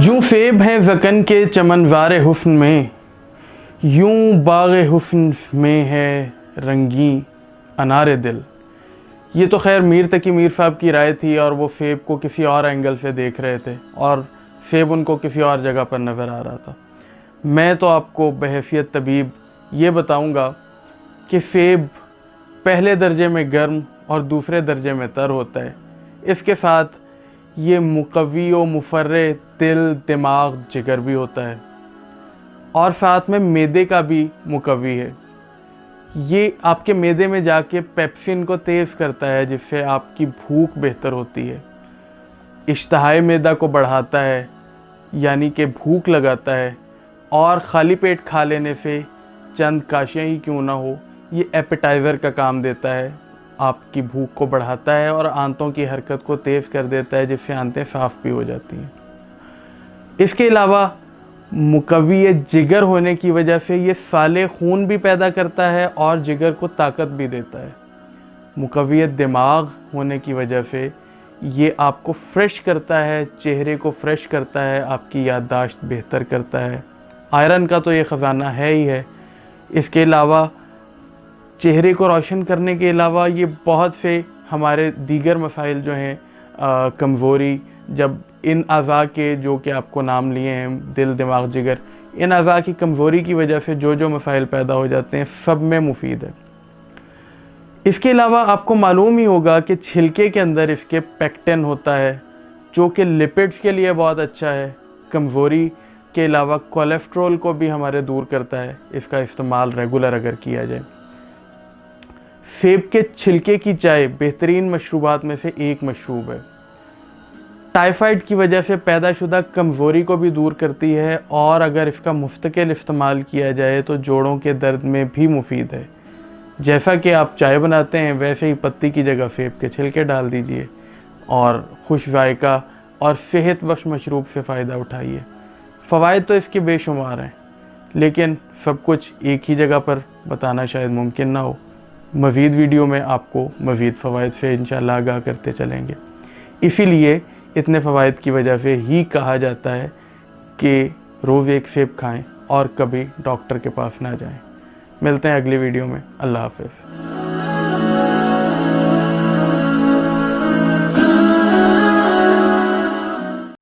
जूं फेब हैं ज़कन के चमनवार हुस्न में, यूं बाग़ हुस्न में है रंगी अनार दिल। ये तो खैर मीर तकी मीर साहब की राय थी और वो फेब को किसी और एंगल से देख रहे थे और फेब उनको किसी और जगह पर नज़र आ रहा था। मैं तो आपको बहैसियत तबीब ये बताऊंगा कि फेब पहले दर्जे में गर्म और दूसरे दर्जे में तर होता है। इसके साथ ये मुक़व्वी व मुफर्रे दिल, दिमाग, जिगर भी होता है और साथ में मैदे का भी मुक़व्वी है। ये आपके मैदे में जाके पेप्सिन को तेज़ करता है जिससे आपकी भूख बेहतर होती है। इश्तहाए मैदा को बढ़ाता है यानी कि भूख लगाता है और ख़ाली पेट खा लेने से चंद काशियाँ ही क्यों ना हो ये एपेटाइज़र का काम देता है, आपकी भूख को बढ़ाता है और आंतों की हरकत को तेज़ कर देता है जिससे आंतें साफ़ भी हो जाती हैं। इसके अलावा मुक़व्वी जिगर होने की वजह से ये साले खून भी पैदा करता है और जिगर को ताकत भी देता है। मुक़व्वी दिमाग होने की वजह से ये आपको फ्रेश करता है, चेहरे को फ्रेश करता है, आपकी याददाश्त बेहतर करता है। आयरन का तो ये ख़जाना है ही है। इसके अलावा चेहरे को रोशन करने के अलावा ये बहुत से हमारे दीगर मसाइल जो हैं, कमज़ोरी, जब इन अज़ा के जो कि आपको नाम लिए हैं दिल, दिमाग, जिगर, इन अज़ा की कमज़ोरी की वजह से जो मसाइल पैदा हो जाते हैं सब में मुफीद है। इसके अलावा आपको मालूम ही होगा कि छिलके के अंदर इसके पेक्टिन होता है जो कि लिपिड्स के लिए बहुत अच्छा है। कमज़ोरी के अलावा कोलेस्ट्रॉल को भी हमारे दूर करता है इसका इस्तेमाल रेगुलर अगर किया जाए। सेब के छिलके की चाय बेहतरीन मशरूबात में से एक मशरूब है। टाइफाइड की वजह से पैदाशुदा कमज़ोरी को भी दूर करती है और अगर इसका मुस्तकिल इस्तेमाल किया जाए तो जोड़ों के दर्द में भी मुफीद है। जैसा कि आप चाय बनाते हैं वैसे ही पत्ती की जगह सेब के छिलके डाल दीजिए और खुश जायका और सेहत बख्श मशरूब से फ़ायदा उठाइए। फ़वाइद तो इसके बेशुमार हैं लेकिन सब कुछ एक ही जगह पर बताना शायद मुमकिन ना हो। मज़ीद वीडियो में आपको मज़ीद फ़वाइद से इंशाअल्लाह आगाह करते चलेंगे। इसीलिए इतने फ़वाइद की वजह से ही कहा जाता है कि रोज़ एक सेब खाएं और कभी डॉक्टर के पास ना जाएं। मिलते हैं अगली वीडियो में। अल्लाह हाफ़िज़।